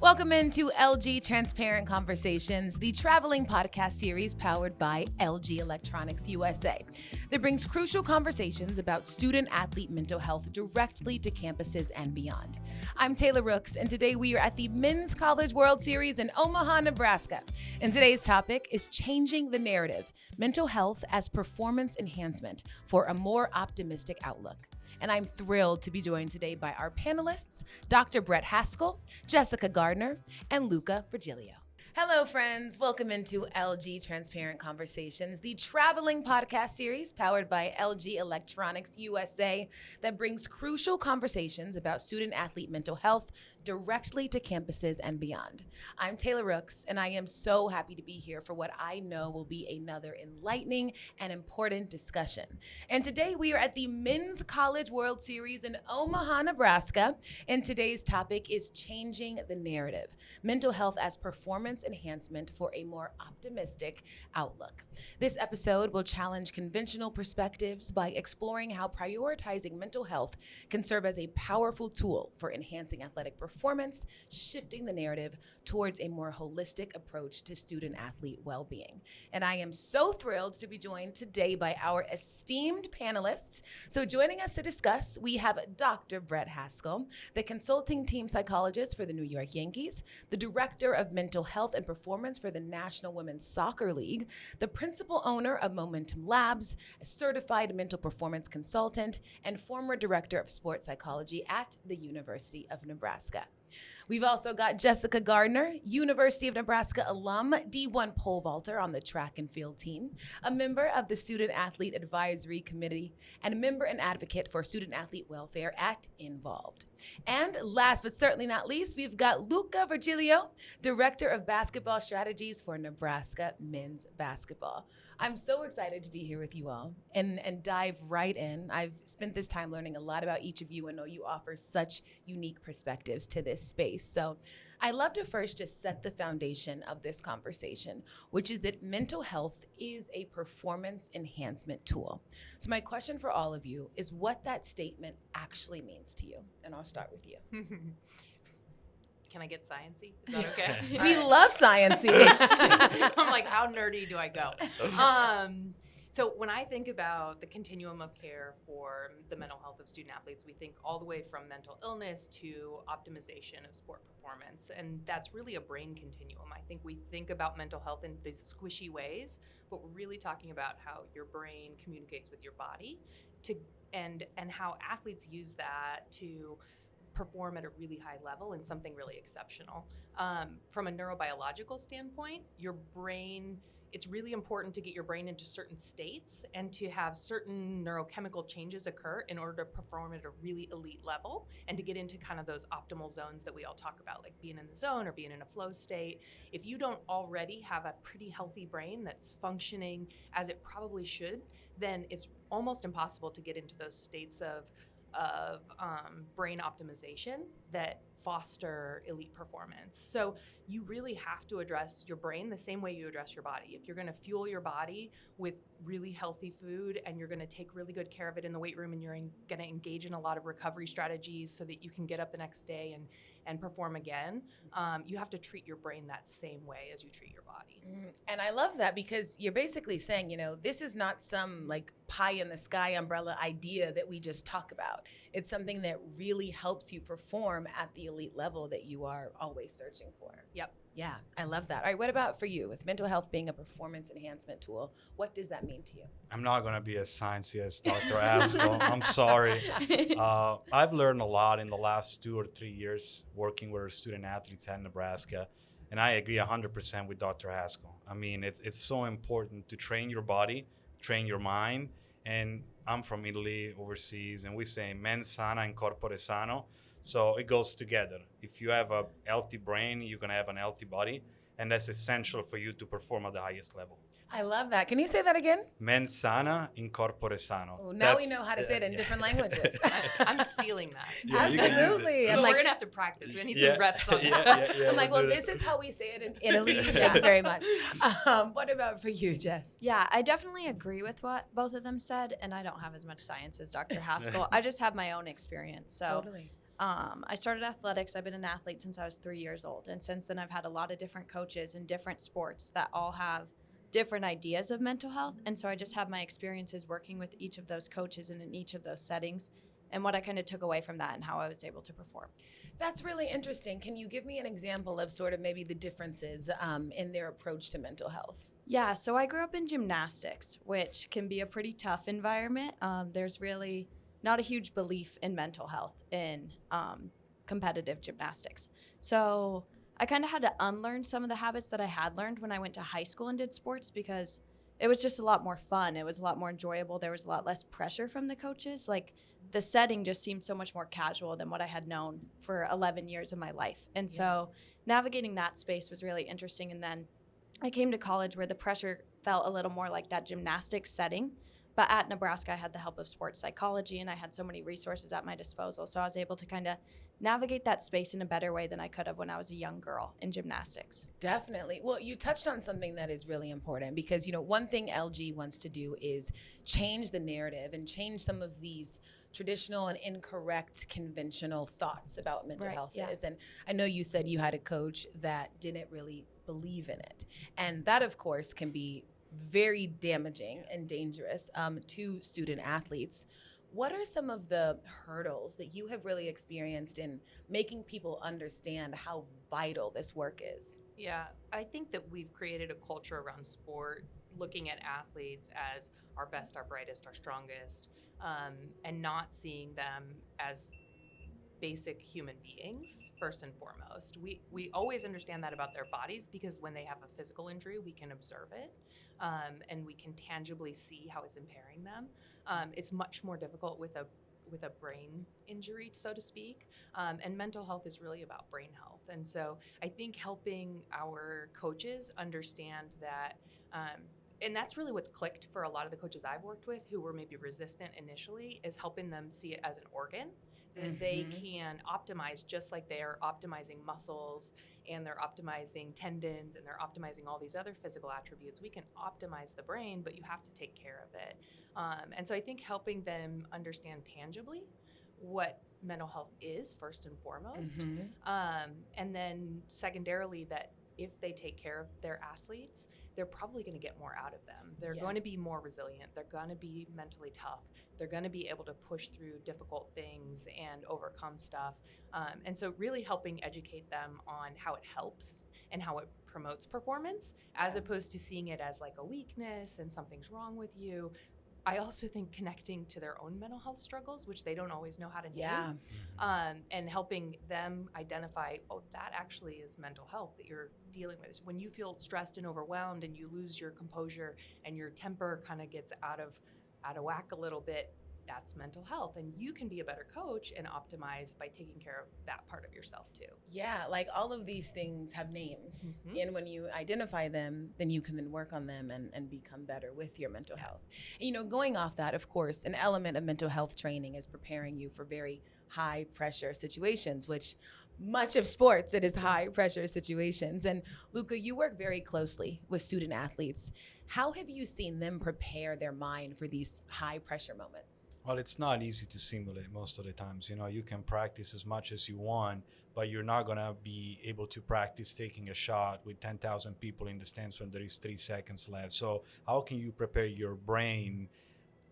Welcome into LG Transparent Conversations, the traveling podcast series powered by LG Electronics USA that brings crucial conversations about student-athlete mental health directly to campuses and beyond. I'm Taylor Rooks, and today we are at the Men's College World Series in Omaha, Nebraska. And today's topic is changing the narrative, mental health as performance enhancement for a more optimistic outlook. And I'm thrilled to be joined today by our panelists, Dr. Brett Haskell, Jessica Gardner, and Luca Virgilio. Hello, friends. Welcome into LG Transparent Conversations, the traveling podcast series powered by LG Electronics USA that brings crucial conversations about student-athlete mental health directly to campuses and beyond. I'm Taylor Rooks, and I am so happy to be here for what I know will be another enlightening and important discussion. And today we are at the Men's College World Series in Omaha, Nebraska, and today's topic is changing the narrative, mental health as performance enhancement for a more optimistic outlook. This episode will challenge conventional perspectives by exploring how prioritizing mental health can serve as a powerful tool for enhancing athletic performance, shifting the narrative towards a more holistic approach to student-athlete well-being. And I am so thrilled to be joined today by our esteemed panelists. So joining us to discuss, we have Dr. Brett Haskell, the consulting team psychologist for the New York Yankees, the director of mental health and performance for the National Women's Soccer League, the principal owner of Momentum Labs, a certified mental performance consultant, and former director of sports psychology at the University of Nebraska. We've also got Jessica Gardner, University of Nebraska alum, D1 pole vaulter on the track and field team, a member of the Student Athlete Advisory Committee, and a member and advocate for student athlete welfare at N-Volved. And last but certainly not least, we've got Luca Virgilio, Director of Basketball Strategies for Nebraska Men's Basketball. I'm so excited to be here with you all and dive right in. I've spent this time learning a lot about each of you and know you offer such unique perspectives to this space. So I'd love to first just set the foundation of this conversation, which is that mental health is a performance enhancement tool. So my question for all of you is what that statement actually means to you. And I'll start with you. Can I get sciencey? Is that okay? We love sciencey. I'm like, how nerdy do I go? So when I think about the continuum of care for the mental health of student athletes, we think all the way from mental illness to optimization of sport performance. And that's really a brain continuum. I think we think about mental health in these squishy ways, but we're really talking about how your brain communicates with your body and how athletes use that to perform at a really high level and something really exceptional. From a neurobiological standpoint, your brain, it's really important to get your brain into certain states and to have certain neurochemical changes occur in order to perform at a really elite level and to get into kind of those optimal zones that we all talk about, like being in the zone or being in a flow state. If you don't already have a pretty healthy brain that's functioning as it probably should, then it's almost impossible to get into those states of brain optimization that foster elite performance. So you really have to address your brain the same way you address your body. If you're going to fuel your body with really healthy food and you're going to take really good care of it in the weight room and you're going to engage in a lot of recovery strategies so that you can get up the next day and perform again, you have to treat your brain that same way as you treat your body. And I love that because you're basically saying, this is not some like pie in the sky umbrella idea that we just talk about. It's something that really helps you perform at the elite level that you are always searching for. Yep. Yeah, I love that. All right, what about for you? With mental health being a performance enhancement tool, what does that mean to you? I'm not going to be as sciencey as Dr. Haskell. I'm sorry. I've learned a lot in the last 2 or 3 years working with student athletes at Nebraska, and I agree 100% with Dr. Haskell. I mean, it's so important to train your body, train your mind, and I'm from Italy, overseas, and we say mens sana in corpore sano. So it goes together. If you have a healthy brain, you're going to have an healthy body, and that's essential for you to perform at the highest level. I love that. Can you say that again? Mens sana in corpore sano. Oh, now we know how to say it in different languages. I'm stealing that. Yeah, absolutely. We're going to have to practice. We need some reps on that. I'm like, well, this is how we say it in Italy. Thank you very much. What about for you, Jess? Yeah, I definitely agree with what both of them said, and I don't have as much science as Dr. Haskell. I just have my own experience. So Totally. I started athletics. I've been an athlete since I was 3 years old. And since then, I've had a lot of different coaches in different sports that all have different ideas of mental health. And so I just have my experiences working with each of those coaches and in each of those settings and what I kind of took away from that and how I was able to perform. That's really interesting. Can you give me an example of sort of maybe the differences in their approach to mental health? Yeah, so I grew up in gymnastics, which can be a pretty tough environment. There's really not a huge belief in mental health in competitive gymnastics. So I kind of had to unlearn some of the habits that I had learned when I went to high school and did sports because it was just a lot more fun. It was a lot more enjoyable. There was a lot less pressure from the coaches. Like the setting just seemed so much more casual than what I had known for 11 years of my life. And so navigating that space was really interesting. And then I came to college where the pressure felt a little more like that gymnastics setting. But at Nebraska, I had the help of sports psychology, and I had so many resources at my disposal. So I was able to kind of navigate that space in a better way than I could have when I was a young girl in gymnastics. Definitely. Well, you touched on something that is really important because, one thing LG wants to do is change the narrative and change some of these traditional and incorrect conventional thoughts about mental health is. And I know you said you had a coach that didn't really believe in it. And that, of course, can be very damaging and dangerous to student athletes. What are some of the hurdles that you have really experienced in making people understand how vital this work is? Yeah, I think that we've created a culture around sport, looking at athletes as our best, our brightest, our strongest, and not seeing them as basic human beings first and foremost. We always understand that about their bodies because when they have a physical injury, we can observe it. And we can tangibly see how it's impairing them. It's much more difficult with a brain injury, so to speak. And mental health is really about brain health. And so I think helping our coaches understand that, and that's really what's clicked for a lot of the coaches I've worked with who were maybe resistant initially, is helping them see it as an organ that they can optimize just like they are optimizing muscles and they're optimizing tendons and they're optimizing all these other physical attributes. We can optimize the brain, but you have to take care of it. And so I think helping them understand tangibly what mental health is first and foremost. And then secondarily that if they take care of their athletes, they're probably going to get more out of them. They're going to be more resilient. They're going to be mentally tough. They're going to be able to push through difficult things and overcome stuff. And so really helping educate them on how it helps and how it promotes performance as opposed to seeing it as like a weakness and something's wrong with you. I also think connecting to their own mental health struggles, which they don't always know how to name, and helping them identify, oh, that actually is mental health that you're dealing with. When you feel stressed and overwhelmed and you lose your composure and your temper kind of gets out of whack a little bit, that's mental health. And you can be a better coach and optimize by taking care of that part of yourself too. Yeah, like all of these things have names. And when you identify them, then you can then work on them and become better with your mental health. And, going off that, of course, an element of mental health training is preparing you for very high pressure situations, which much of sports, it is high pressure situations. And Luca, you work very closely with student athletes. How have you seen them prepare their mind for these high pressure moments? Well, it's not easy to simulate most of the times. You can practice as much as you want, but you're not going to be able to practice taking a shot with 10,000 people in the stands when there is 3 seconds left. So how can you prepare your brain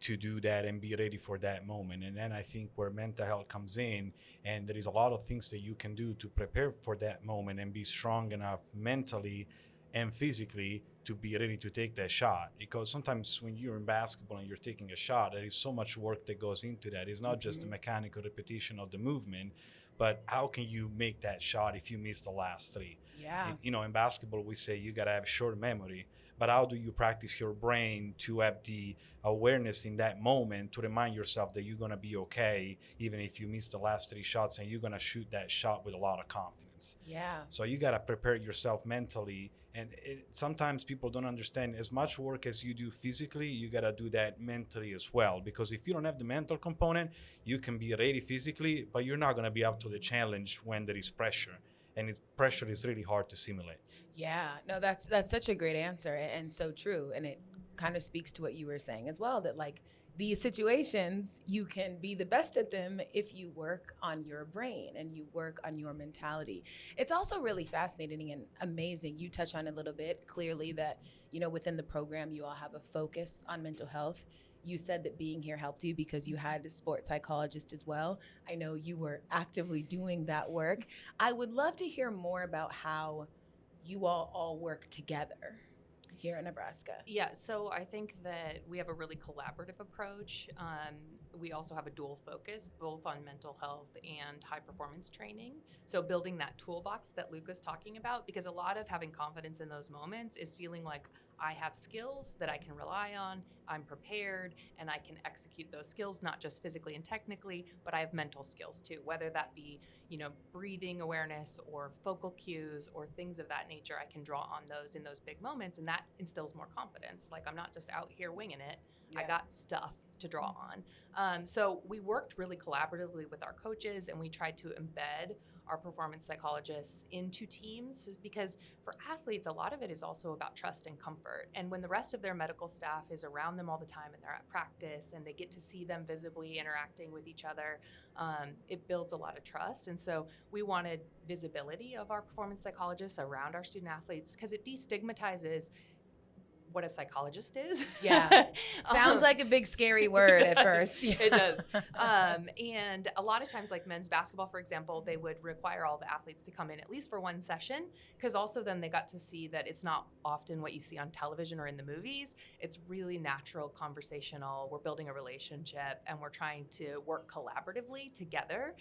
to do that and be ready for that moment? And then I think where mental health comes in, and there is a lot of things that you can do to prepare for that moment and be strong enough mentally and physically to be ready to take that shot. Because sometimes when you're in basketball and you're taking a shot, there is so much work that goes into that. It's not just the mechanical repetition of the movement, but how can you make that shot if you miss the last 3? Yeah. In basketball, we say you got to have short memory, but how do you practice your brain to have the awareness in that moment to remind yourself that you're going to be okay, even if you miss the last 3 shots, and you're going to shoot that shot with a lot of confidence. Yeah. So you got to prepare yourself mentally. And sometimes people don't understand as much work as you do physically, you got to do that mentally as well. Because if you don't have the mental component, you can be ready physically, but you're not going to be up to the challenge when there is pressure. And pressure is really hard to simulate. Yeah, no, that's such a great answer and so true. And it kind of speaks to what you were saying as well, that like these situations, you can be the best at them if you work on your brain and you work on your mentality. It's also really fascinating and amazing. You touch on it a little bit, clearly that, you know, within the program, you all have a focus on mental health. You said that being here helped you because you had a sports psychologist as well. I know you were actively doing that work. I would love to hear more about how you all work together here in Nebraska. Yeah, so I think that we have a really collaborative approach. We also have a dual focus, both on mental health and high performance training. So building that toolbox that Luca's talking about, because a lot of having confidence in those moments is feeling like I have skills that I can rely on, I'm prepared, and I can execute those skills, not just physically and technically, but I have mental skills too, whether that be, you know, breathing awareness or focal cues or things of that nature. I can draw on those in those big moments, and that instills more confidence. Like, I'm not just out here winging it. Yeah. I got stuff to draw on. So we worked really collaboratively with our coaches, and we tried to embed our performance psychologists into teams, because for athletes, a lot of it is also about trust and comfort. And when the rest of their medical staff is around them all the time and they're at practice and they get to see them visibly interacting with each other, it builds a lot of trust. And so we wanted visibility of our performance psychologists around our student athletes, because it destigmatizes what a psychologist is. Yeah. Sounds like a big scary word at first. Yeah. It does. And a lot of times, like men's basketball, for example, they would require all the athletes to come in at least for one session, because also then they got to see that it's not often what you see on television or in the movies. It's really natural, conversational. We're building a relationship, and we're trying to work collaboratively together,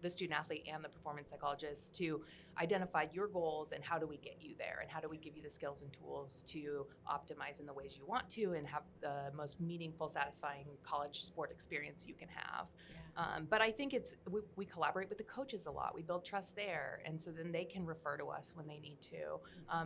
the student athlete and the performance psychologist, to identify your goals and how do we get you there, and how do we give you the skills and tools to optimize in the ways you want to and have the most meaningful, satisfying college sport experience you can have. Yeah. But I think we collaborate with the coaches a lot. We build trust there, and so then they can refer to us when they need to.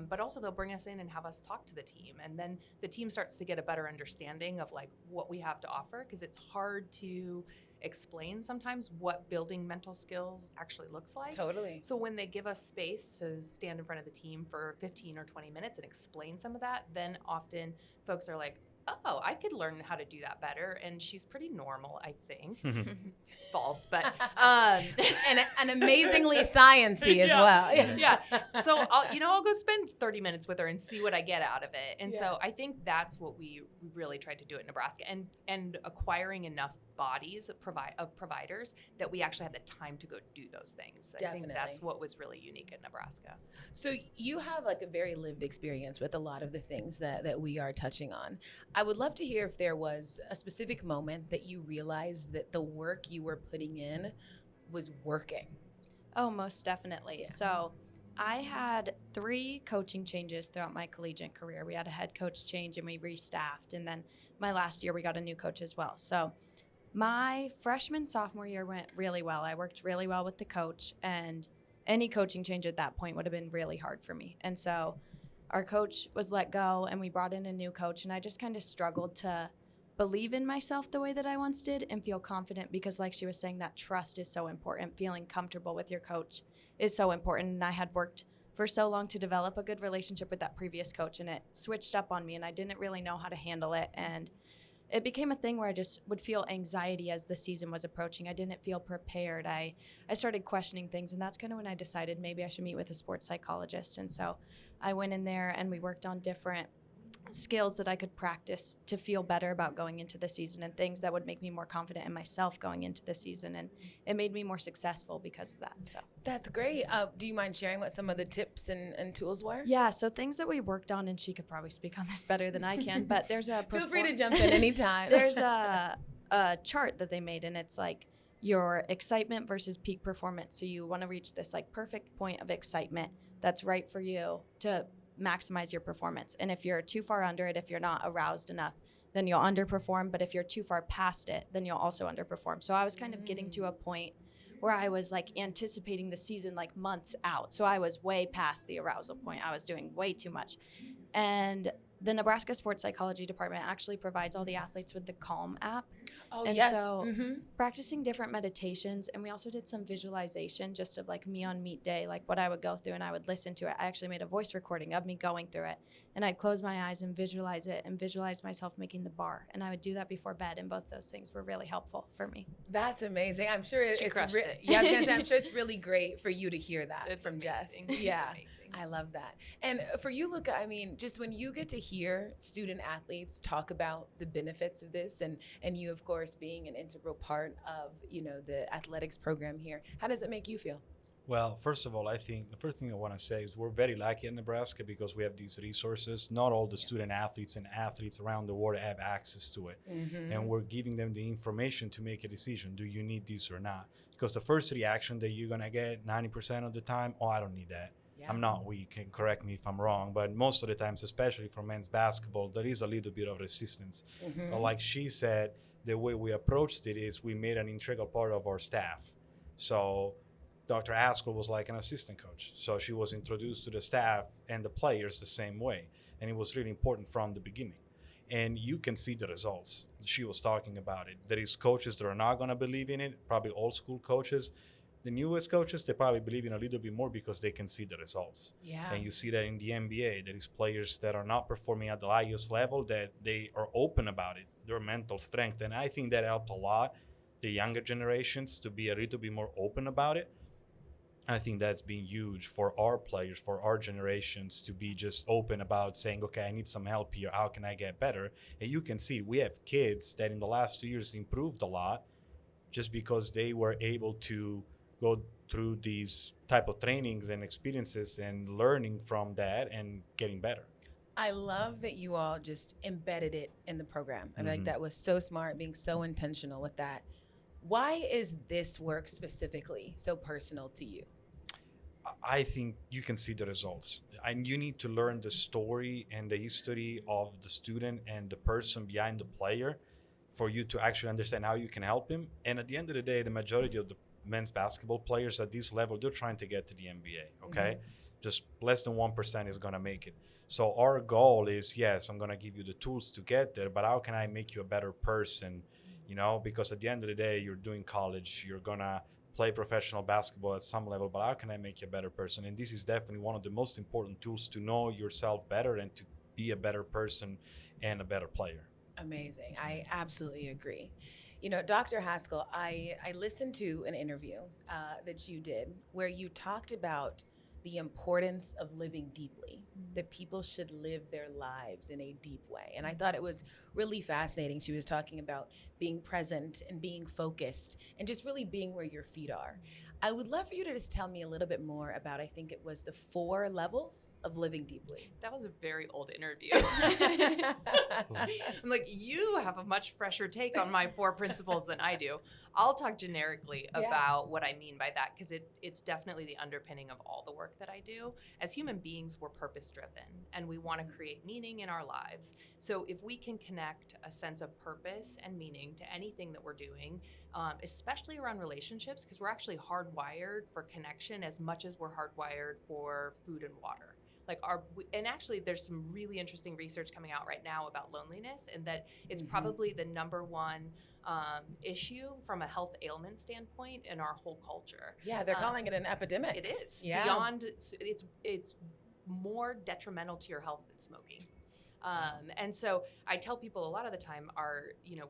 But also they'll bring us in and have us talk to the team, and then the team starts to get a better understanding of like what we have to offer, because it's hard to explain sometimes what building mental skills actually looks like. Totally. So when they give us space to stand in front of the team for 15 or 20 minutes and explain some of that, then often folks are like, oh, I could learn how to do that better. And she's pretty normal, I think. It's false, but and amazingly sciencey as well. Yeah. So I'll go spend 30 minutes with her and see what I get out of it. And so I think that's what we really tried to do at Nebraska, and acquiring enough bodies of providers that we actually had the time to go do those things. Definitely. I think that's what was really unique at Nebraska. So you have like a very lived experience with a lot of the things that we are touching on. I would love to hear if there was a specific moment that you realized that the work you were putting in was working. Oh, most definitely. Yeah. So I had 3 coaching changes throughout my collegiate career. We had a head coach change and we restaffed. And then my last year, we got a new coach as well. So my freshman, sophomore year went really well. I worked really well with the coach, and any coaching change at that point would have been really hard for me. And so our coach was let go, and we brought in a new coach, and I just kind of struggled to believe in myself the way that I once did and feel confident, because like she was saying, that trust is so important. Feeling comfortable with your coach is so important. And I had worked for so long to develop a good relationship with that previous coach, and it switched up on me, and I didn't really know how to handle it. And it became a thing where I just would feel anxiety as the season was approaching. I didn't feel prepared. I started questioning things, and that's kind of when I decided maybe I should meet with a sports psychologist. And so I went in there and we worked on different skills that I could practice to feel better about going into the season, and things that would make me more confident in myself going into the season. And it made me more successful because of that. So that's great. Do you mind sharing what some of the tips and tools were? Yeah, so things that we worked on, and she could probably speak on this better than I can, but there's a feel free to jump in anytime. There's a chart that they made, and it's like your excitement versus peak performance. So you want to reach this like perfect point of excitement that's right for you to maximize your performance. And if you're too far under it, if you're not aroused enough, then you'll underperform. But if you're too far past it, then you'll also underperform. So I was kind of getting to a point where I was like anticipating the season like months out. So I was way past the arousal point. I was doing way too much. And the Nebraska Sports Psychology Department actually provides all the athletes with the Calm app. Oh, And yes. so Mm-hmm. practicing different meditations, and we also did some visualization just of like me on meet day, like what I would go through, and I would listen to it. I actually made a voice recording of me going through it, and I'd close my eyes and visualize it and visualize myself making the bar. And I would do that before bed, and both those things were really helpful for me. That's amazing. I'm sure She it's crushed it. Yeah, I was gonna say, I'm sure it's really great for you to hear that It's from amazing. Jess. Yeah, It's amazing. I love that. And for you, Luca, I mean, just when you get to hear student athletes talk about the benefits of this, and you, of course, being an integral part of, you know, the athletics program here, how does it make you feel? Well, first of all, I think the first thing I want to say is we're very lucky in Nebraska because we have these resources. Not all the student athletes and athletes around the world have access to it. Mm-hmm. And we're giving them the information to make a decision. Do you need this or not? Because the first reaction that you're going to get 90% of the time, oh, I don't need that. Yeah. I'm not weak, and correct me if I'm wrong, but most of the times, especially for men's basketball, there is a little bit of resistance. Mm-hmm. But like she said, the way we approached it is we made an integral part of our staff. So Dr. Haskell was like an assistant coach. So she was introduced to the staff and the players the same way. And it was really important from the beginning. And you can see the results. She was talking about it. There is coaches that are not going to believe in it, probably old school coaches. The newest coaches, they probably believe in a little bit more because they can see the results. Yeah. And you see that in the NBA. There is players that are not performing at the highest level that they are open about it, their mental strength. And I think that helped a lot the younger generations to be a little bit more open about it. I think that's been huge for our players, for our generations to be just open about saying, okay, I need some help here. How can I get better? And you can see we have kids that in the last 2 years improved a lot just because they were able to go through these type of trainings and experiences and learning from that and getting better. I love that you all just embedded it in the program. I mean, like, Mhm. that was so smart, being so intentional with that. Why is this work specifically so personal to you? I think you can see the results, and you need to learn the story and the history of the student and the person behind the player for you to actually understand how you can help him. And at the end of the day, the majority of the men's basketball players at this level, they're trying to get to the NBA, okay? Just less than 1% is going to make it. So our goal is, yes, I'm going to give you the tools to get there, but how can I make you a better person? You know, because at the end of the day, you're doing college, you're going to play professional basketball at some level, but how can I make you a better person? And this is definitely one of the most important tools to know yourself better and to be a better person and a better player. Amazing. I absolutely agree. You know, Dr. Haskell, I listened to an interview that you did where you talked about the importance of living deeply, that people should live their lives in a deep way. And I thought it was really fascinating. She was talking about being present and being focused and just really being where your feet are. I would love for you to just tell me a little bit more about, I think it was the 4 levels of living deeply. That was a very old interview. I'm like, you have a much fresher take on my 4 principles than I do. I'll talk generically about what I mean by that, because it's definitely the underpinning of all the work that I do. As human beings, we're purpose-driven, and we want to create meaning in our lives. So if we can connect a sense of purpose and meaning to anything that we're doing, especially around relationships, because we're actually hardwired for connection as much as we're hardwired for food and water. And actually there's some really interesting research coming out right now about loneliness, and that it's probably the number one issue from a health ailment standpoint in our whole culture. Yeah, they're calling it an epidemic. It is. Yeah. Beyond, it's more detrimental to your health than smoking. And so I tell people a lot of the time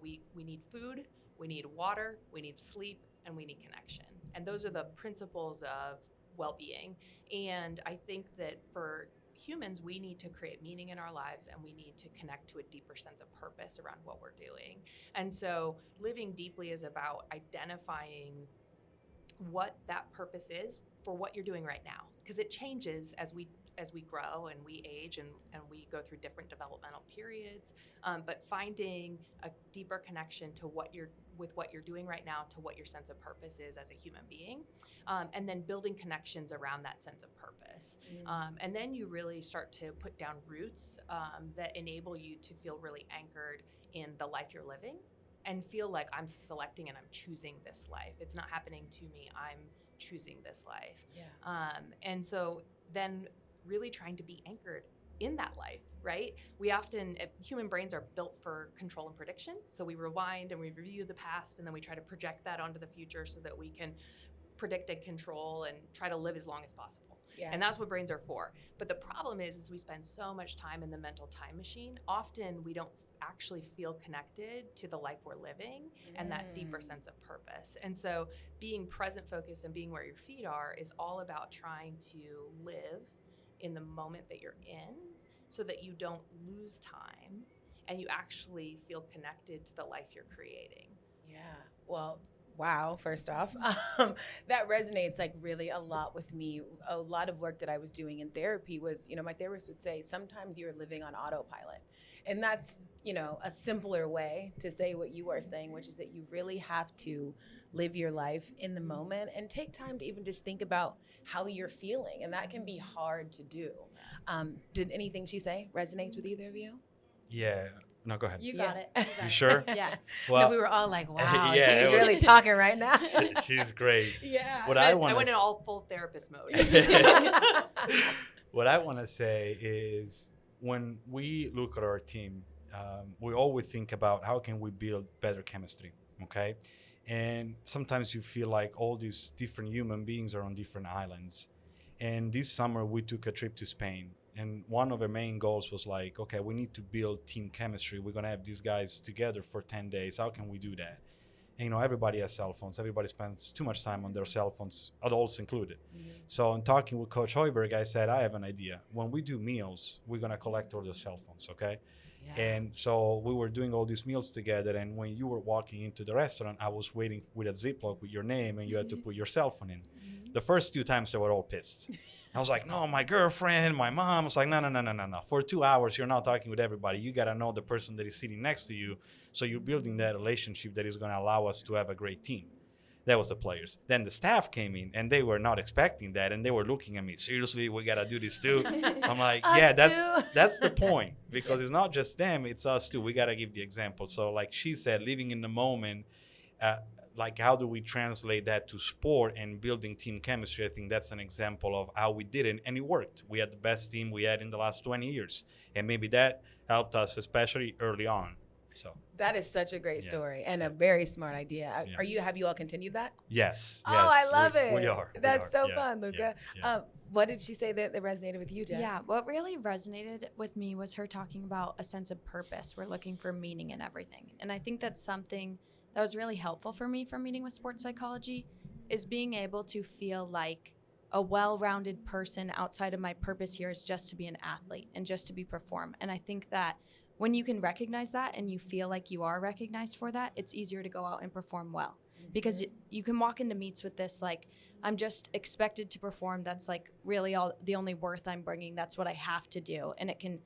we need food, we need water, we need sleep, and we need connection. And those are the principles of well-being. And I think that for humans, we need to create meaning in our lives, and we need to connect to a deeper sense of purpose around what we're doing. And so living deeply is about identifying what that purpose is for what you're doing right now, because it changes as we grow and we age and we go through different developmental periods, but finding a deeper connection to what you're doing right now, to what your sense of purpose is as a human being, and then building connections around that sense of purpose. And then you really start to put down roots that enable you to feel really anchored in the life you're living and feel like I'm selecting and I'm choosing this life. It's not happening to me, I'm choosing this life. Yeah. And so then really trying to be anchored in that life, right? We often, human brains are built for control and prediction. So we rewind and we review the past, and then we try to project that onto the future so that we can predict and control and try to live as long as possible. Yeah. And that's what brains are for. But the problem is we spend so much time in the mental time machine. Often we don't actually feel connected to the life we're living and that deeper sense of purpose. And so being present focused and being where your feet are is all about trying to live in the moment that you're in so that you don't lose time and you actually feel connected to the life you're creating. Yeah. Well, wow, first off, that resonates like really a lot with me. A lot of work that I was doing in therapy was, my therapist would say, sometimes you're living on autopilot. And that's, a simpler way to say what you are saying, which is that you really have to live your life in the moment and take time to even just think about how you're feeling. And that can be hard to do. Did anything she say resonates with either of you? Yeah. No, go ahead. You got it. You sure? Yeah. Well, we were all like, wow, yeah, she's really talking right now. she's great. Yeah. I went in all full therapist mode. What I want to say is when we look at our team, we always think about how can we build better chemistry, okay? And sometimes you feel like all these different human beings are on different islands. And this summer we took a trip to Spain. And one of our main goals was like, okay, we need to build team chemistry. We're going to have these guys together for 10 days. How can we do that? And, everybody has cell phones. Everybody spends too much time on their cell phones, adults included. Mm-hmm. So in talking with Coach Hoiberg, I said, I have an idea. When we do meals, we're going to collect all the cell phones, okay? Yeah. And so we were doing all these meals together. And when you were walking into the restaurant, I was waiting with a Ziploc with your name, and you had to put your cell phone in. Mm-hmm. The first 2 times they were all pissed. I was like, no, my girlfriend, my mom. I was like, no. For 2 hours, you're not talking with everybody. You got to know the person that is sitting next to you. So you're building that relationship that is going to allow us to have a great team. That was the players. Then the staff came in, and they were not expecting that. And they were looking at me, seriously, we got to do this too? I'm like, yeah, that's the point. Because it's not just them, it's us too. We got to give the example. So like she said, living in the moment, like how do we translate that to sport and building team chemistry? I think that's an example of how we did it, and it worked. We had the best team we had in the last 20 years, and maybe that helped us, especially early on. So that is such a great story and a very smart idea. Yeah. Have you all continued that? Yes. Oh, I love it. We are. That's so fun, Luca. Yeah. What did she say that resonated with you, Jess? Yeah, what really resonated with me was her talking about a sense of purpose. We're looking for meaning in everything. And I think that's something that was really helpful for me from meeting with sports psychology, is being able to feel like a well-rounded person outside of my purpose here is just to be an athlete and just to be perform. And I think that when you can recognize that and you feel like you are recognized for that, it's easier to go out and perform well. Mm-hmm. Because you can walk into meets with this, like, I'm just expected to perform. That's like really the only worth I'm bringing. That's what I have to do. And it can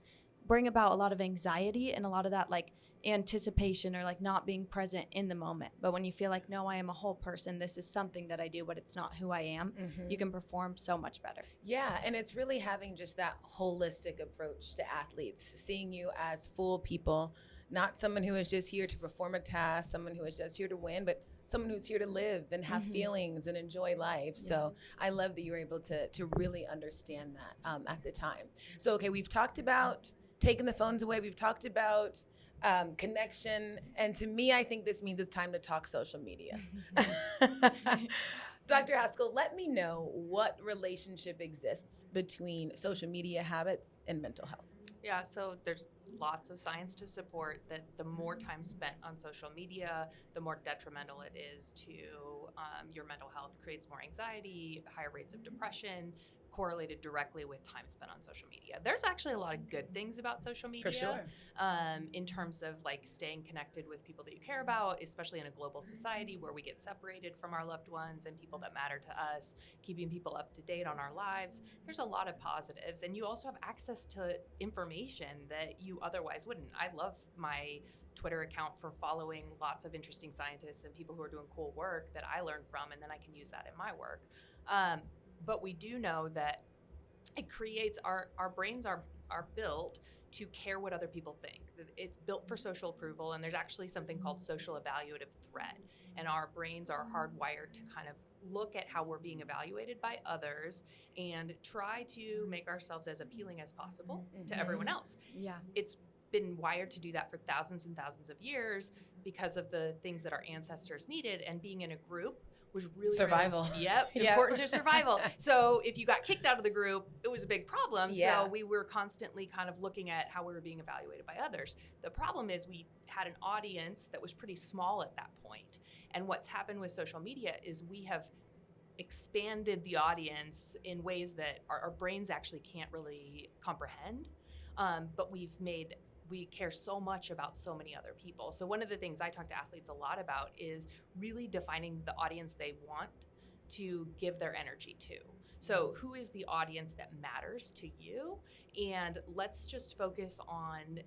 bring about a lot of anxiety and a lot of that like anticipation or like not being present in the moment. But when you feel like, no, I am a whole person, this is something that I do, but it's not who I am, you can perform so much better. Yeah, and it's really having just that holistic approach to athletes, seeing you as full people, not someone who is just here to perform a task, someone who is just here to win, but someone who's here to live and have feelings and enjoy life. Yeah. So I love that you were able to really understand that at the time. So, okay, we've talked about taking the phones away. We've talked about connection. And to me, I think this means it's time to talk social media. Dr. Haskell, let me know what relationship exists between social media habits and mental health. Yeah, so there's lots of science to support that the more time spent on social media, the more detrimental it is to your mental health. Creates more anxiety, higher rates of depression, correlated directly with time spent on social media. There's actually a lot of good things about social media. For sure. In terms of like staying connected with people that you care about, especially in a global society where we get separated from our loved ones and people that matter to us, keeping people up to date on our lives. There's a lot of positives. And you also have access to information that you otherwise wouldn't. I love my Twitter account for following lots of interesting scientists and people who are doing cool work that I learn from, and then I can use that in my work. But we do know that it creates our brains are built to care what other people think. It's built for social approval, and there's actually something called social evaluative threat. And our brains are hardwired to kind of look at how we're being evaluated by others and try to make ourselves as appealing as possible to everyone else. Yeah. It's been wired to do that for thousands and thousands of years because of the things that our ancestors needed, and being in a group was really survival. Important to survival. So if you got kicked out of the group, it was a big problem. Yeah. So we were constantly kind of looking at how we were being evaluated by others. The problem is we had an audience that was pretty small at that point. And what's happened with social media is we have expanded the audience in ways that our brains actually can't really comprehend. But we care so much about so many other people. So one of the things I talk to athletes a lot about is really defining the audience they want to give their energy to. So who is the audience that matters to you? And let's just focus on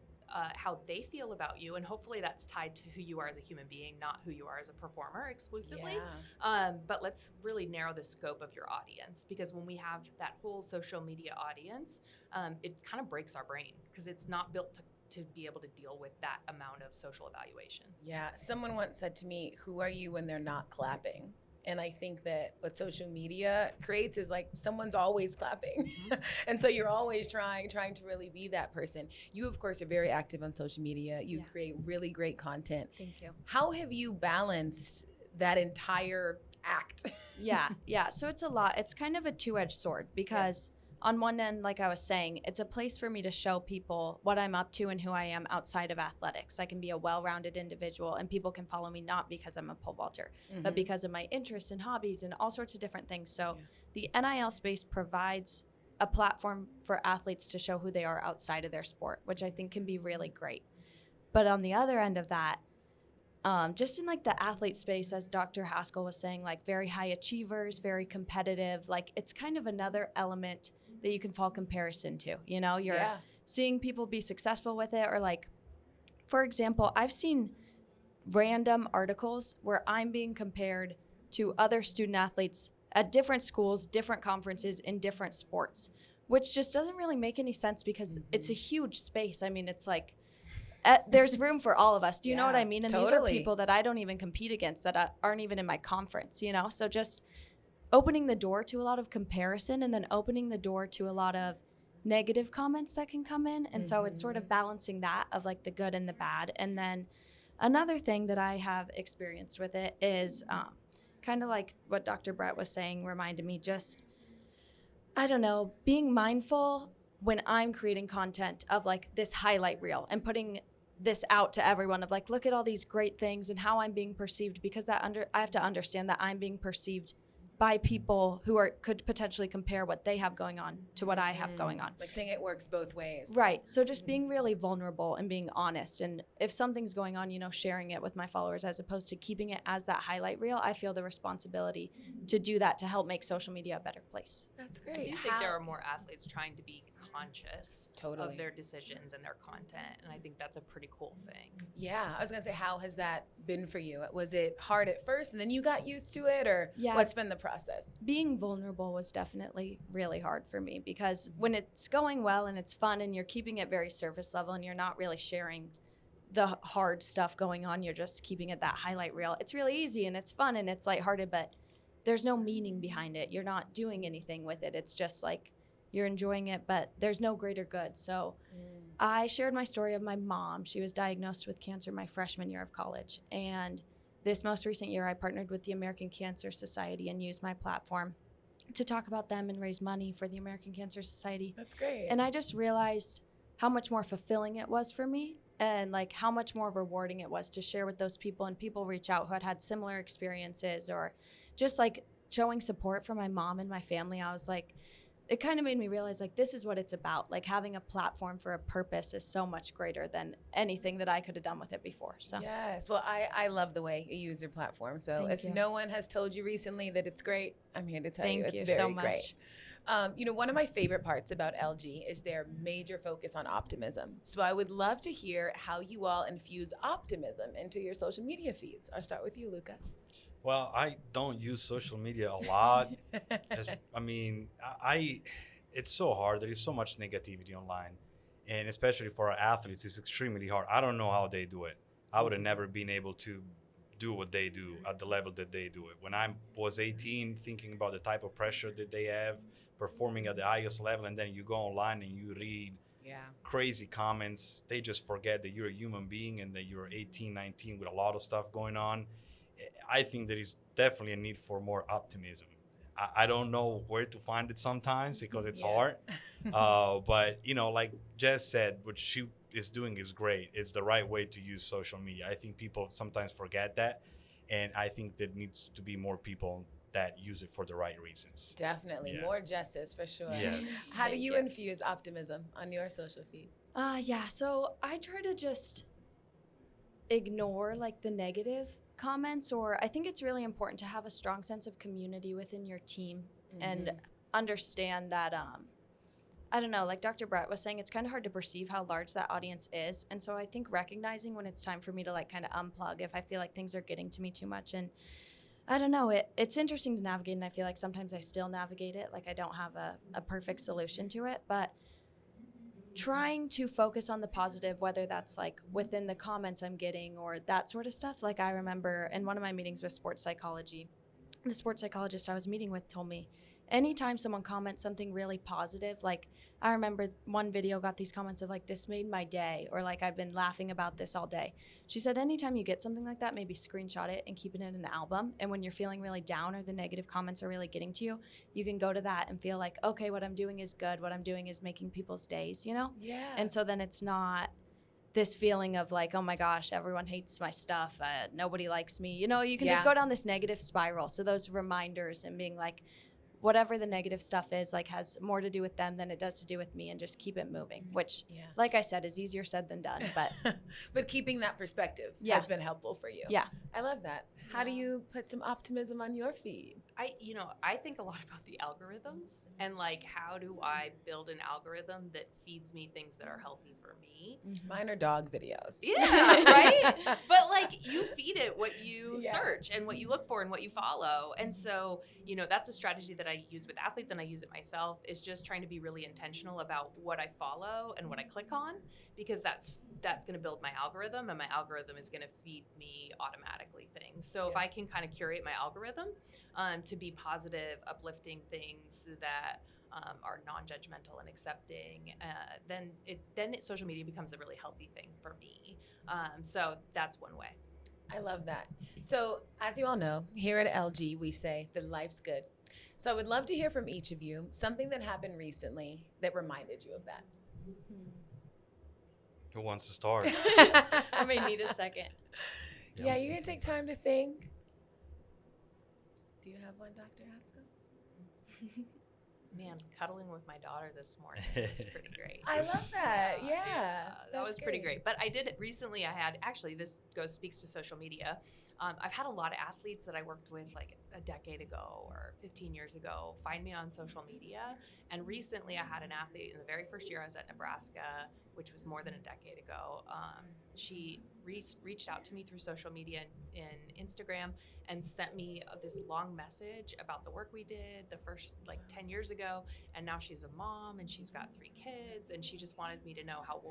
how they feel about you. And hopefully that's tied to who you are as a human being, not who you are as a performer exclusively. Yeah. But let's really narrow the scope of your audience, because when we have that whole social media audience, it kind of breaks our brain because it's not built to be able to deal with that amount of social evaluation. Yeah. Someone once said to me, who are you when they're not clapping? And I think that what social media creates is like someone's always clapping. And so you're always trying to really be that person. You, of course, are very active on social media. You create really great content. Thank you. How have you balanced that entire act? Yeah. So it's a lot. It's kind of a two-edged sword because on one end, like I was saying, it's a place for me to show people what I'm up to and who I am outside of athletics. I can be a well-rounded individual, and people can follow me not because I'm a pole vaulter, but because of my interests and hobbies and all sorts of different things. So the NIL space provides a platform for athletes to show who they are outside of their sport, which I think can be really great. But on the other end of that, just in like the athlete space, as Dr. Haskell was saying, like very high achievers, very competitive, like it's kind of another element that you can fall comparison to. You know, you're seeing people be successful with it, or like, for example, I've seen random articles where I'm being compared to other student athletes at different schools, different conferences in different sports, which just doesn't really make any sense because it's a huge space. I mean, it's like, there's room for all of us. Do you know what I mean? And these are people that I don't even compete against, that aren't even in my conference, you know? So just opening the door to a lot of comparison, and then opening the door to a lot of negative comments that can come in. And so it's sort of balancing that of like the good and the bad. And then another thing that I have experienced with it is kind of like what Dr. Brett was saying, reminded me just, I don't know, being mindful when I'm creating content of like this highlight reel and putting this out to everyone of like, look at all these great things and how I'm being perceived, because I have to understand that I'm being perceived by people who could potentially compare what they have going on to what I have going on. Like saying it works both ways. Right. So just being really vulnerable and being honest. And if something's going on, you know, sharing it with my followers as opposed to keeping it as that highlight reel. I feel the responsibility to do that to help make social media a better place. That's great. I do think there are more athletes trying to be conscious of their decisions and their content. And I think that's a pretty cool thing. Yeah. I was going to say, how has that been for you? Was it hard at first and then you got used to it, or what's been the process? Being vulnerable was definitely really hard for me, because when it's going well and it's fun and you're keeping it very surface level and you're not really sharing the hard stuff going on, you're just keeping it that highlight reel. It's really easy and it's fun and it's lighthearted, but there's no meaning behind it. You're not doing anything with it. It's just like you're enjoying it, but there's no greater good. So I shared my story of my mom. She was diagnosed with cancer my freshman year of college. And this most recent year, I partnered with the American Cancer Society and used my platform to talk about them and raise money for the American Cancer Society. That's great. And I just realized how much more fulfilling it was for me, and like how much more rewarding it was to share with those people, and people reach out who had similar experiences, or just like showing support for my mom and my family. I was like, it kind of made me realize like this is what it's about. Like having a platform for a purpose is so much greater than anything that I could have done with it before. So yes, well, I love the way you use your platform. So if no one has told you recently that it's great, I'm here to tell you it's very great. You know, one of my favorite parts about LG is their major focus on optimism. So I would love to hear how you all infuse optimism into your social media feeds. I'll start with you, Luca. Well, I don't use social media a lot. It's so hard. There is so much negativity online. And especially for our athletes, it's extremely hard. I don't know how they do it. I would have never been able to do what they do at the level that they do it. When I was 18, thinking about the type of pressure that they have, performing at the highest level, and then you go online and you read crazy comments, they just forget that you're a human being and that you're 18, 19 with a lot of stuff going on. I think there is definitely a need for more optimism. I don't know where to find it sometimes because it's hard. But, you know, like Jess said, what she is doing is great. It's the right way to use social media. I think people sometimes forget that. And I think there needs to be more people that use it for the right reasons. Definitely. Yeah. More justice for sure. Yes. How do you infuse optimism on your social feed? So I try to just ignore like the negative comments, or I think it's really important to have a strong sense of community within your team and understand that I don't know, like Dr. Brett was saying, it's kind of hard to perceive how large that audience is. And so I think recognizing when it's time for me to like kind of unplug if I feel like things are getting to me too much. And I don't know, it's interesting to navigate, and I feel like sometimes I still navigate it. Like I don't have a perfect solution to it, but trying to focus on the positive, whether that's like within the comments I'm getting or that sort of stuff. Like I remember in one of my meetings with sports psychology, the sports psychologist I was meeting with told me, anytime someone comments something really positive, like I remember one video got these comments of like, this made my day, or like I've been laughing about this all day. She said, anytime you get something like that, maybe screenshot it and keep it in an album. And when you're feeling really down or the negative comments are really getting to you, you can go to that and feel like, okay, what I'm doing is good. What I'm doing is making people's days, you know? Yeah. And so then it's not this feeling of like, oh my gosh, everyone hates my stuff. Nobody likes me. You know, you can just go down this negative spiral. So those reminders and being like, whatever the negative stuff is, like has more to do with them than it does to do with me, and just keep it moving, which like I said is easier said than done, but but keeping that perspective has been helpful for you. I love that. How do you put some optimism on your feed? I think a lot about the algorithms and like, how do I build an algorithm that feeds me things that are healthy for me? Mine are dog videos. Yeah, right? But like, you feed it what you search and what you look for and what you follow. And so, that's a strategy that I use with athletes, and I use it myself, is just trying to be really intentional about what I follow and what I click on, because that's going to build my algorithm, and my algorithm is going to feed me automatically things. So if I can kind of curate my algorithm to be positive, uplifting things that are non-judgmental and accepting, then social media becomes a really healthy thing for me. So that's one way. I love that. So as you all know, here at LG, we say that life's good. So I would love to hear from each of you something that happened recently that reminded you of that. Who wants to start? I may need a second. Yeah, you can take time to think. Do you have one, Dr. Haskell? Man, cuddling with my daughter this morning was pretty great. I love that. Yeah, that was pretty great. But I did it recently. This speaks to social media. I've had a lot of athletes that I worked with like a decade ago or 15 years ago find me on social media. And recently I had an athlete in the very first year I was at Nebraska, which was more than a decade ago. She reached out to me through social media and Instagram and sent me this long message about the work we did the first 10 years ago. And now she's a mom and she's got 3 kids, and she just wanted me to know how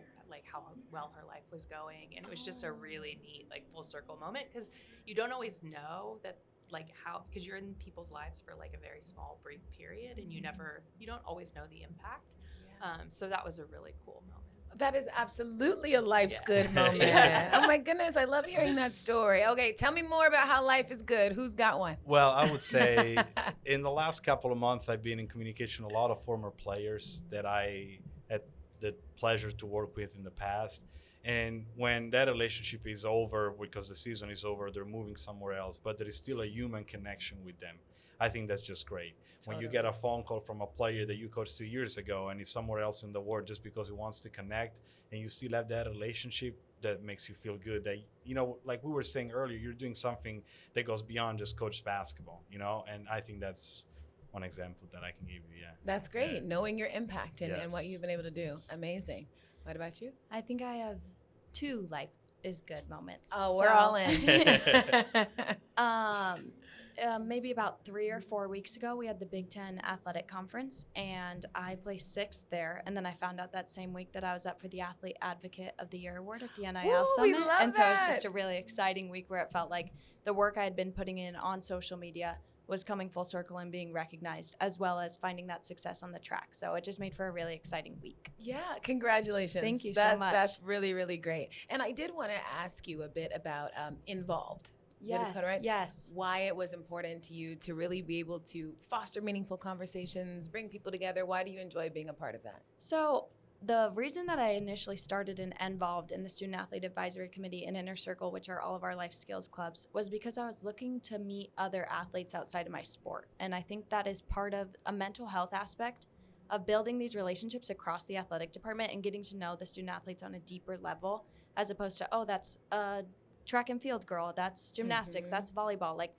well her life was going. And it was just a really neat full circle moment, because you don't always know that because you're in people's lives for a very small brief period, and you don't always know the impact. So that was a really cool moment. That is absolutely a life's good moment. Oh my goodness, I love hearing that story. Okay, tell me more about how life is good. Who's got one? Well, I would say in the last couple of months, I've been in communication with a lot of former players that I had the pleasure to work with in the past. And when that relationship is over, because the season is over, they're moving somewhere else, but there is still a human connection with them. I think that's just great. Totally. When you get a phone call from a player that you coached 2 years ago and he's somewhere else in the world just because he wants to connect, and you still have that relationship, that makes you feel good that, like we were saying earlier, you're doing something that goes beyond just coach basketball, and I think that's one example that I can give you. That's great. Knowing your impact and what you've been able to do. Amazing. What about you? I think I have 2 life is good moments. Oh, we're all in. Maybe about 3 or 4 weeks ago, we had the Big Ten Athletic Conference, and I placed 6th there. And then I found out that same week that I was up for the Athlete Advocate of the Year award at the NIL we Summit. love And so it was that. just a really exciting week where it felt like the work I had been putting in on social media was coming full circle and being recognized, as well as finding that success on the track. So it just made for a really exciting week. Yeah, congratulations. Thank you That's, so much. That's really, really great. And I did want to ask you a bit about N-Volved. Is that what it's called, right? Yes. Why it was important to you to really be able to foster meaningful conversations, bring people together. Why do you enjoy being a part of that? So the reason that I initially started in N-Volved in the Student Athlete Advisory Committee and Inner Circle, which are all of our life skills clubs, was because I was looking to meet other athletes outside of my sport. And I think that is part of a mental health aspect of building these relationships across the athletic department and getting to know the student athletes on a deeper level, as opposed to, oh, that's a track and field girl, that's gymnastics, that's volleyball. Like,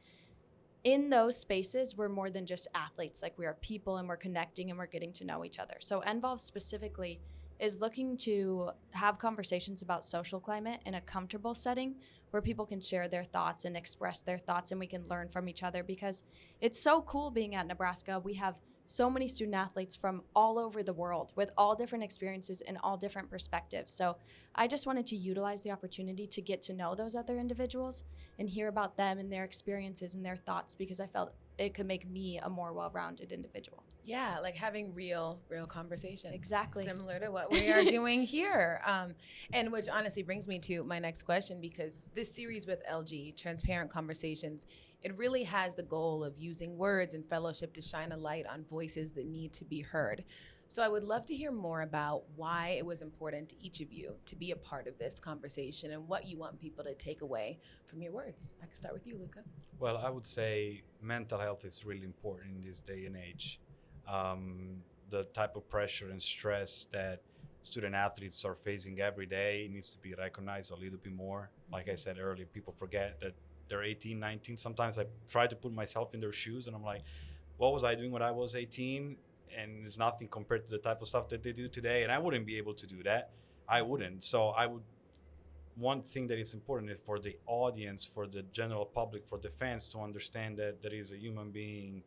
in those spaces, we're more than just athletes. Like, we are people, and we're connecting, and we're getting to know each other. So N-Volved specifically is looking to have conversations about social climate in a comfortable setting where people can share their thoughts and express their thoughts, and we can learn from each other, because it's so cool being at Nebraska. We have so many student athletes from all over the world with all different experiences and all different perspectives. So I just wanted to utilize the opportunity to get to know those other individuals and hear about them and their experiences and their thoughts, because I felt it could make me a more well-rounded individual. Yeah, like having real conversations. Exactly. Similar to what we are doing here. And which honestly brings me to my next question, because this series with LG, Transparent Conversations, it really has the goal of using words and fellowship to shine a light on voices that need to be heard. So I would love to hear more about why it was important to each of you to be a part of this conversation and what you want people to take away from your words. I can start with you, Luca. Well, I would say mental health is really important in this day and age. The type of pressure and stress that student athletes are facing every day needs to be recognized a little bit more. Like I said earlier, people forget that they're 18, 19. Sometimes I try to put myself in their shoes, and I'm like, what was I doing when I was 18? And it's nothing compared to the type of stuff that they do today. And I wouldn't be able to do that. I wouldn't. So one thing that is important is for the audience, for the general public, for the fans to understand that there is a human being,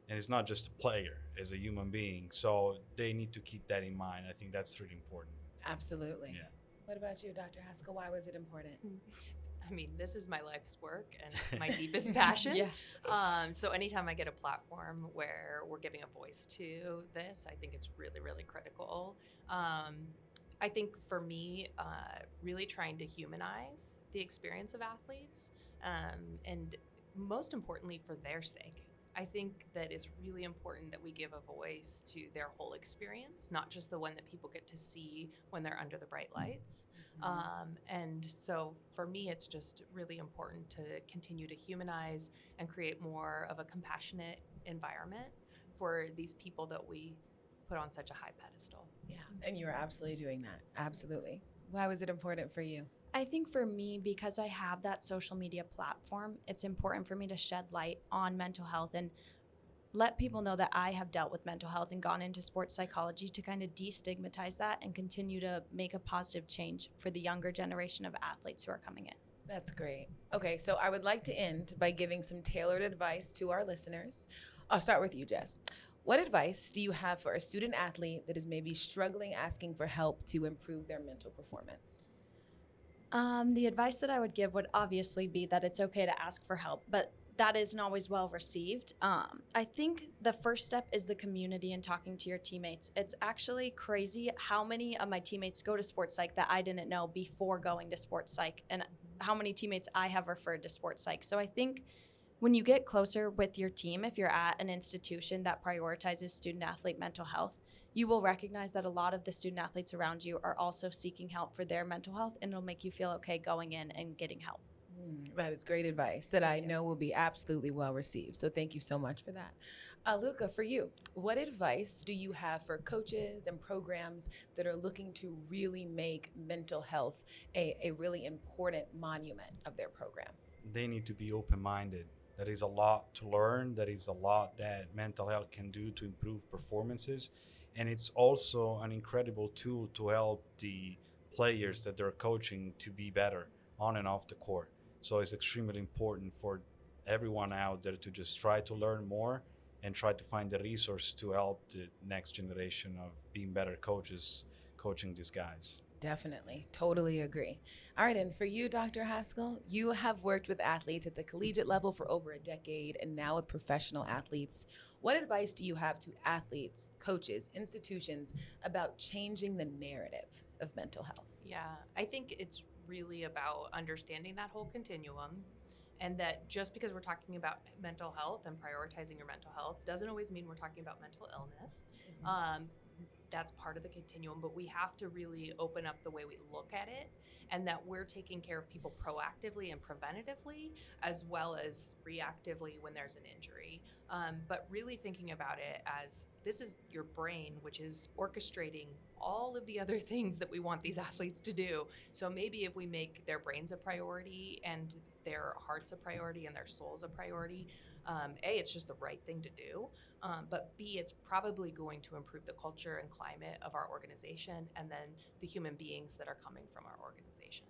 and it's not just a player, it's a human being. So they need to keep that in mind. I think that's really important. Absolutely. Yeah. What about you, Dr. Haskell? Why was it important? I mean, this is my life's work and my deepest passion. Yeah. So anytime I get a platform where we're giving a voice to this, I think it's really, really critical. I think for me, really trying to humanize the experience of athletes, and most importantly, for their sake. I think that it's really important that we give a voice to their whole experience, not just the one that people get to see when they're under the bright lights. And so for me, it's just really important to continue to humanize and create more of a compassionate environment for these people that we put on such a high pedestal. Yeah, and you're absolutely doing that. Absolutely. Why was it important for you? I think for me, because I have that social media platform, it's important for me to shed light on mental health and let people know that I have dealt with mental health and gone into sports psychology to kind of destigmatize that and continue to make a positive change for the younger generation of athletes who are coming in. That's great. Okay, so I would like to end by giving some tailored advice to our listeners. I'll start with you, Jess. What advice do you have for a student athlete that is maybe struggling asking for help to improve their mental performance? The advice that I would give would obviously be that it's okay to ask for help, but that isn't always well received. I think the first step is the community and talking to your teammates. It's actually crazy how many of my teammates go to sports psych that I didn't know before going to sports psych, and how many teammates I have referred to sports psych. So I think when you get closer with your team, if you're at an institution that prioritizes student athlete mental health, you will recognize that a lot of the student athletes around you are also seeking help for their mental health, and it'll make you feel okay going in and getting help. That is great advice that I know will be absolutely well received. So thank you so much for that. Luca, for you, what advice do you have for coaches and programs that are looking to really make mental health a really important monument of their program? They need to be open-minded. There is a lot to learn. There is a lot that mental health can do to improve performances. And it's also an incredible tool to help the players that they're coaching to be better. on and off the court. So it's extremely important for everyone out there to just try to learn more and try to find the resource to help the next generation of being better coaches coaching these guys. Definitely. Totally agree. All right. And for you, Dr. Haskell, you have worked with athletes at the collegiate level for over a decade and now with professional athletes. What advice do you have to athletes, coaches, institutions about changing the narrative of mental health? Yeah, I think it's really about understanding that whole continuum, and that just because we're talking about mental health and prioritizing your mental health doesn't always mean we're talking about mental illness. That's part of the continuum, but we have to really open up the way we look at it, and that we're taking care of people proactively and preventatively as well as reactively when there's an injury. But really thinking about it as this is your brain, which is orchestrating all of the other things that we want these athletes to do. So maybe if we make their brains a priority and their hearts a priority and their souls a priority, A, it's just the right thing to do, but B, it's probably going to improve the culture and climate of our organization and then the human beings that are coming from our organization.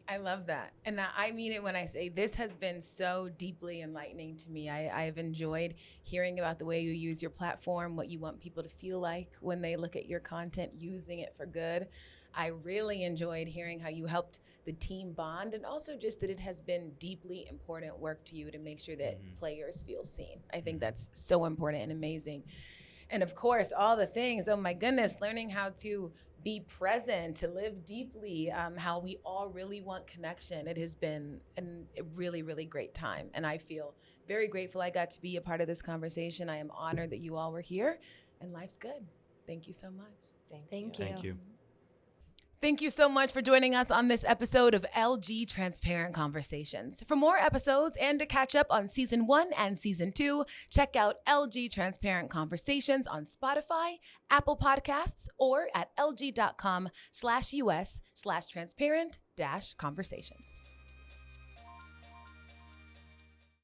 I love that. And I mean it when I say this has been so deeply enlightening to me. I've enjoyed hearing about the way you use your platform, what you want people to feel like when they look at your content, using it for good. I really enjoyed hearing how you helped the team bond, and also just that it has been deeply important work to you to make sure that players feel seen. I think that's so important and amazing. And of course, all the things, oh my goodness, learning how to be present, to live deeply, how we all really want connection. It has been a really, really great time. And I feel very grateful I got to be a part of this conversation. I am honored that you all were here, and life's good. Thank you so much. Thank you. Thank you. Thank you so much for joining us on this episode of LG Transparent Conversations. For more episodes and to catch up on Season 1 and Season 2, check out LG Transparent Conversations on Spotify, Apple Podcasts, or at lg.com/US/transparent-conversations.